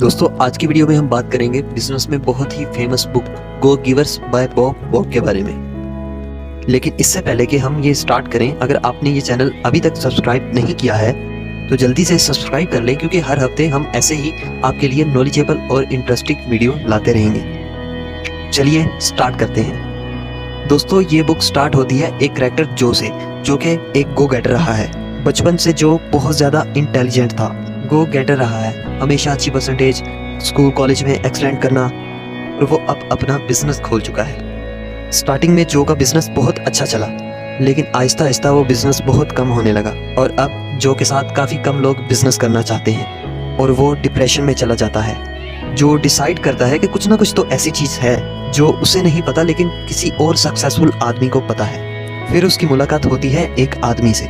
दोस्तों आज की वीडियो में हम बात करेंगे बिजनेस में बहुत ही famous book go givers by Bob वॉग के बारे में। लेकिन इससे पहले कि हम ये स्टार्ट करें, अगर आपने ये चैनल अभी तक सब्सक्राइब नहीं किया है तो जल्दी से सब्सक्राइब कर लें, क्योंकि हर हफ्ते हम ऐसे ही आपके लिए नॉलेजेबल और इंटरेस्टिंग वीडियो लाते रहेंगे। चलिए स्टार्ट करते हैं। दोस्तों ये बुक स्टार्ट होती है एक कैरेक्टर जो से, जो कि एक गो गेटर रहा है। बचपन से जो बहुत ज़्यादा इंटेलिजेंट था, गो गेटर रहा है, हमेशा अच्छी परसेंटेज, स्कूल कॉलेज में एक्सलेंट करना, और वो अब अपना बिजनेस खोल चुका है। स्टार्टिंग में जो का बिजनेस बहुत अच्छा चला, लेकिन आहिस्ता आहिस्ता वो बिजनेस बहुत कम होने लगा और अब जो के साथ काफ़ी कम लोग बिजनेस करना चाहते हैं और वो डिप्रेशन में चला जाता है। जो डिसाइड करता है कि कुछ ना कुछ तो ऐसी चीज़ है जो उसे नहीं पता लेकिन किसी और सक्सेसफुल आदमी को पता है। फिर उसकी मुलाकात होती है एक आदमी से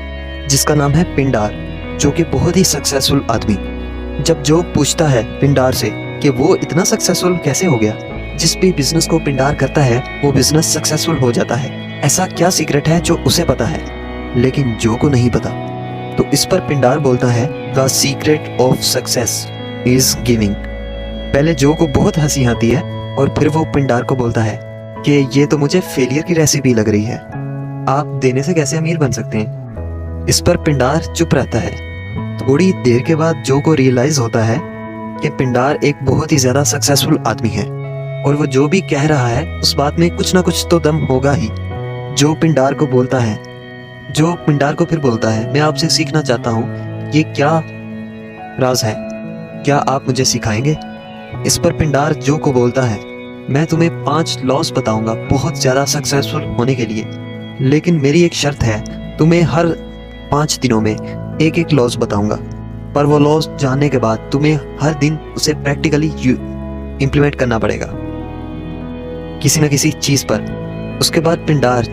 जिसका नाम है पिंडार, जो कि बहुत ही सक्सेसफुल आदमी। जब जो पूछता है पिंडार से कि वो इतना सक्सेसफुल कैसे हो गया, जिस भी बिजनेस को पिंडार करता है वो बिजनेस सक्सेसफुल हो जाता है, ऐसा क्या सीक्रेट है जो उसे पता है लेकिन जो को नहीं पता। तो इस पर पिंडार बोलता है the secret of success is giving. पहले जो को बहुत हंसी आती है और फिर वो पिंडार को बोलता है कि ये तो मुझे फेलियर की रेसिपी लग रही है, आप देने से कैसे अमीर बन सकते हैं। इस पर पिंडार चुप रहता है। थोड़ी देर के बाद जो को रियलाइज होता है कि पिंडार एक बहुत ही ज्यादा सक्सेसफुल आदमी है और वो जो भी कह रहा है उस बात में कुछ ना कुछ तो दम होगा ही। जो पिंडार को बोलता है, जो पिंडार को फिर बोलता है मैं आपसे सीखना चाहता हूँ, ये क्या राज है, क्या आप मुझे सिखाएंगे। इस पर पिंडार जो को बोलता है मैं तुम्हें 5 लॉस बताऊंगा बहुत ज्यादा सक्सेसफुल होने के लिए, लेकिन मेरी एक शर्त है, तुम्हें हर 5 दिनों में एक एक लॉस बताऊंगा, पर वो लॉस जानने के बाद तुम्हें हर दिन उसे प्रैक्टिकली इम्प्लीमेंट करना पड़ेगा किसी न किसी चीज पर। उसके बाद पिंडार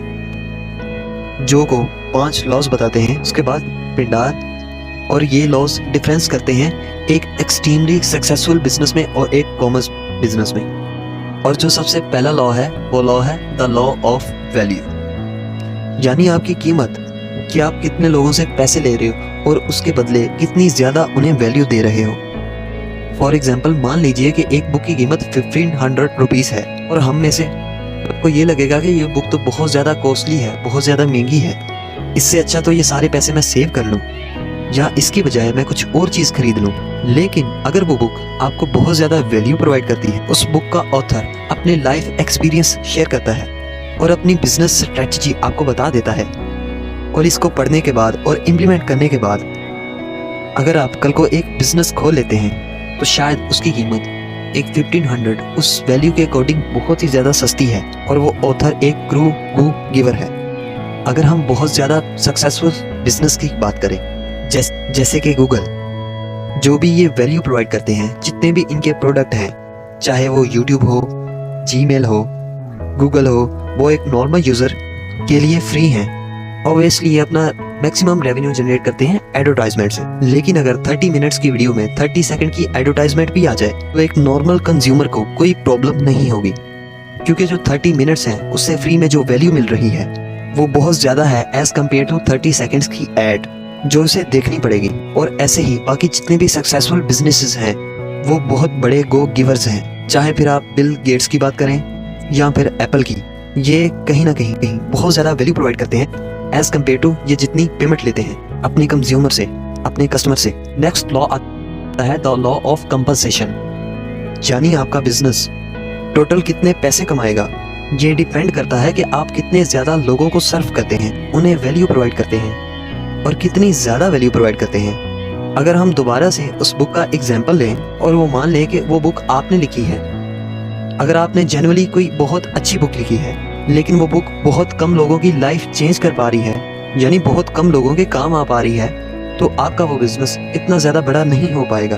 जो को 5 लॉस बताते हैं। उसके बाद पिंडार और ये लॉस डिफरेंस करते हैं एक एक्सट्रीमली सक्सेसफुल बिजनेस में और एक कॉमर्स बिजनेस में। और जो सबसे पहला लॉ है वो लॉ है द लॉ ऑफ वैल्यू, यानी आपकी कीमत, कि आप कितने लोगों से पैसे ले रहे हो और उसके बदले कितनी ज्यादा उन्हें वैल्यू दे रहे हो। फॉर एग्जाम्पल मान लीजिए कि एक बुक की कीमत 1500 रुपीज़ है और हम में से आपको ये लगेगा कि ये बुक तो बहुत ज़्यादा कॉस्टली है, बहुत ज़्यादा महंगी है, इससे अच्छा तो ये सारे पैसे मैं सेव कर लूँ या इसकी बजाय मैं कुछ और चीज़ खरीद लूँ। लेकिन अगर वो बुक आपको बहुत ज़्यादा वैल्यू प्रोवाइड करती है, उस बुक का ऑथर अपने लाइफ एक्सपीरियंस शेयर करता है और अपनी बिजनेस स्ट्रेटजी आपको बता देता है, और इसको पढ़ने के बाद और इम्प्लीमेंट करने के बाद अगर आप कल को एक बिजनेस खोल लेते हैं तो शायद उसकी कीमत एक 1500 उस वैल्यू के अकॉर्डिंग बहुत ही ज़्यादा सस्ती है और वो ऑथर एक गो गिवर है। अगर हम बहुत ज़्यादा सक्सेसफुल बिजनेस की बात करें, जैसे कि गूगल, जो भी ये वैल्यू प्रोवाइड करते हैं, जितने भी इनके प्रोडक्ट हैं, चाहे वो यूट्यूब हो, जीमेल हो, गूगल हो, वो एक नॉर्मल यूज़र के लिए फ्री हैं। ऑब्वियसली ये अपना मैक्सिमम रेवेन्यू जनरेट करते हैं एडवर्टाइजमेंट से। लेकिन अगर 30 मिनट्स की वीडियो में 30 सेकंड की एडवर्टाइजमेंट भी आ जाए तो एक नॉर्मल कंज्यूमर को कोई प्रॉब्लम नहीं होगी, क्योंकि जो 30 मिनट्स हैं उससे फ्री में जो वैल्यू मिल रही है वो बहुत ज़्यादा है एज कम्पेयर टू 30 सेकेंड्स की एड जो उसे देखनी पड़ेगी। और ऐसे ही बाकी जितने भी सक्सेसफुल बिजनेसेस हैं वो बहुत बड़े गो गिवर्स हैं, चाहे फिर आप बिल गेट्स की बात करें या फिर एप्पल की, ये कहीं ना कहीं बहुत ज़्यादा वैल्यू प्रोवाइड करते हैं एज कम्पेयर टू ये जितनी पेमेंट लेते हैं अपने कंज्यूमर से, अपने कस्टमर से। नेक्स्ट लॉ आता है द लॉ ऑफ कंपनसेशन, यानी आपका बिजनेस टोटल कितने पैसे कमाएगा ये डिपेंड करता है कि आप कितने ज़्यादा लोगों को सर्व करते हैं, उन्हें वैल्यू प्रोवाइड करते हैं और कितनी ज़्यादा वैल्यू प्रोवाइड करते हैं। अगर हम दोबारा से उस बुक का एग्जाम्पल लें और वो मान लें कि वो बुक आपने लिखी है, अगर आपने जनरली कोई बहुत अच्छी बुक लिखी है लेकिन वो बुक बहुत कम लोगों की लाइफ चेंज कर पा रही है, यानी बहुत कम लोगों के काम आ पा रही है, तो आपका वो बिजनेस इतना ज़्यादा बड़ा नहीं हो पाएगा,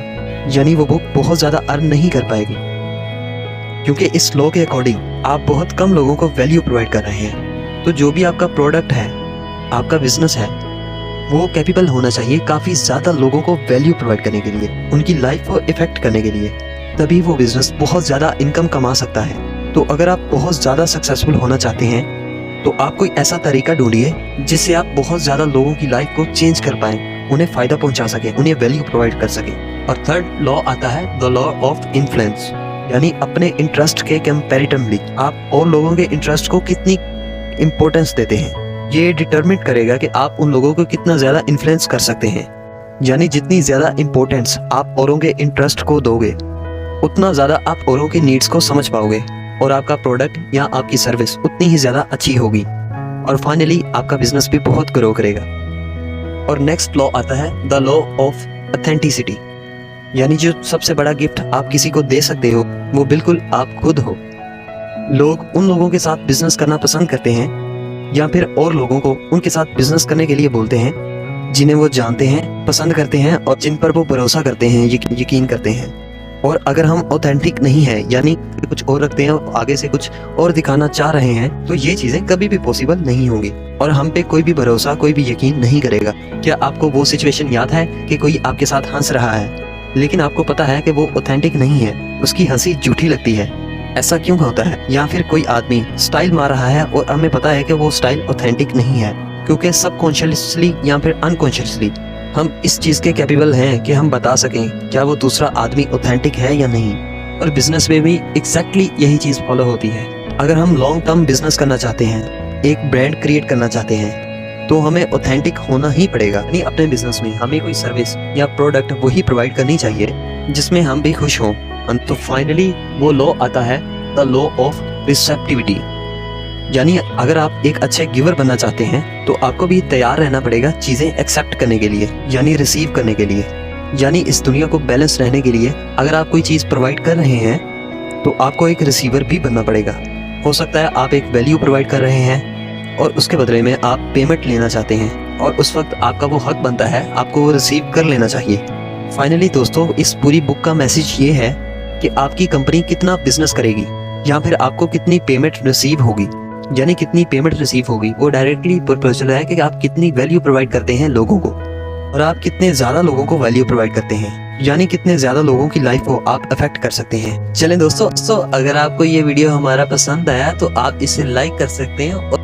यानी वो बुक बहुत ज़्यादा अर्न नहीं कर पाएगी, क्योंकि इस लॉ के अकॉर्डिंग आप बहुत कम लोगों को वैल्यू प्रोवाइड कर रहे हैं। तो जो भी आपका प्रोडक्ट है, आपका बिजनेस है, वो कैपेबल होना चाहिए काफ़ी ज़्यादा लोगों को वैल्यू प्रोवाइड करने के लिए, उनकी लाइफ को इफेक्ट करने के लिए, तभी वो बिजनेस बहुत ज़्यादा इनकम कमा सकता है। तो अगर आप बहुत ज़्यादा सक्सेसफुल होना चाहते हैं तो आप कोई ऐसा तरीका ढूंढिए जिससे आप बहुत ज़्यादा लोगों की लाइफ को चेंज कर पाएं उन्हें फायदा पहुंचा सके, उन्हें वैल्यू प्रोवाइड कर सके। और थर्ड लॉ आता है द लॉ ऑफ इन्फ्लुएंस, यानी अपने इंटरेस्ट के कंपैरेटिवली आप और लोगों के इंटरेस्ट को कितनी इंपॉर्टेंस देते हैं। ये डिटरमिन करेगा कि आप उन लोगों को कितना ज्यादा इन्फ्लुएंस कर सकते हैं। यानी जितनी ज्यादा इंपॉर्टेंस आप औरों के इंटरेस्ट को दोगे, उतना ज्यादा आप औरों के नीड्स को समझ पाओगे और आपका प्रोडक्ट या आपकी सर्विस उतनी ही ज्यादा अच्छी होगी और फाइनली आपका बिजनेस भी बहुत ग्रो करेगा। और नेक्स्ट लॉ आता है द लॉ ऑफ ऑथेंटिसिटी, यानी जो सबसे बड़ा गिफ्ट आप किसी को दे सकते हो वो बिल्कुल आप खुद हो। लोग उन लोगों के साथ बिजनेस करना पसंद करते हैं या फिर और लोगों को उनके साथ बिजनेस करने के लिए बोलते हैं जिन्हें वो जानते हैं, पसंद करते हैं और जिन पर वो भरोसा करते हैं, यकीन करते हैं। और अगर हम ऑथेंटिक नहीं है, यानी कुछ और रखते हैं और आगे से कुछ और दिखाना चाह रहे हैं, तो ये चीजें कभी भी पॉसिबल नहीं होंगी और हम पे कोई भी भरोसा, कोई भी यकीन नहीं करेगा। क्या आपको वो सिचुएशन याद है कि कोई आपके साथ हंस रहा है लेकिन आपको पता है कि वो ऑथेंटिक नहीं है, उसकी हंसी झूठी लगती है? ऐसा क्यों होता है? या फिर कोई आदमी स्टाइल मार रहा है और हमें पता है कि वो स्टाइल ऑथेंटिक नहीं है, क्योंकि सबकॉन्शियसली या फिर अनकॉन्शियसली हम इस चीज के कैपेबल हैं कि हम बता सकें क्या वो दूसरा आदमी ऑथेंटिक है या नहीं। और बिजनेस में भी एग्जैक्टली यही चीज फॉलो होती है। अगर हम लॉन्ग टर्म बिजनेस करना चाहते हैं, एक ब्रांड क्रिएट करना चाहते हैं, तो हमें ऑथेंटिक होना ही पड़ेगा। यानी अपने बिजनेस में हमें कोई सर्विस या प्रोडक्ट वही प्रोवाइड करनी चाहिए जिसमें हम भी खुश हों। तो फाइनली वो लॉ आता है द लॉ ऑफ रिसेप्टिविटी, यानी अगर आप एक अच्छे गिवर बनना चाहते हैं तो आपको भी तैयार रहना पड़ेगा चीजें एक्सेप्ट करने के लिए, यानी रिसीव करने के लिए। यानी इस दुनिया को बैलेंस रहने के लिए अगर आप कोई चीज प्रोवाइड कर रहे हैं तो आपको एक रिसीवर भी बनना पड़ेगा। हो सकता है आप एक वैल्यू प्रोवाइड कर रहे हैं और उसके बदले में आप पेमेंट लेना चाहते हैं, और उस वक्त आपका वो हक बनता है, आपको वो रिसीव कर लेना चाहिए। फाइनली दोस्तों, इस पूरी बुक का मैसेज ये है कि आपकी कंपनी कितना बिजनेस करेगी या फिर आपको कितनी पेमेंट रिसीव होगी, यानी कितनी पेमेंट रिसीव होगी वो डायरेक्टली प्रोपोर्शनल है कि आप कितनी वैल्यू प्रोवाइड करते हैं लोगों को, और आप कितने ज्यादा लोगों को वैल्यू प्रोवाइड करते हैं, यानी कितने ज्यादा लोगों की लाइफ को आप अफेक्ट कर सकते हैं। चलें दोस्तों, अगर आपको ये वीडियो हमारा पसंद आया तो आप इसे लाइक कर सकते हैं और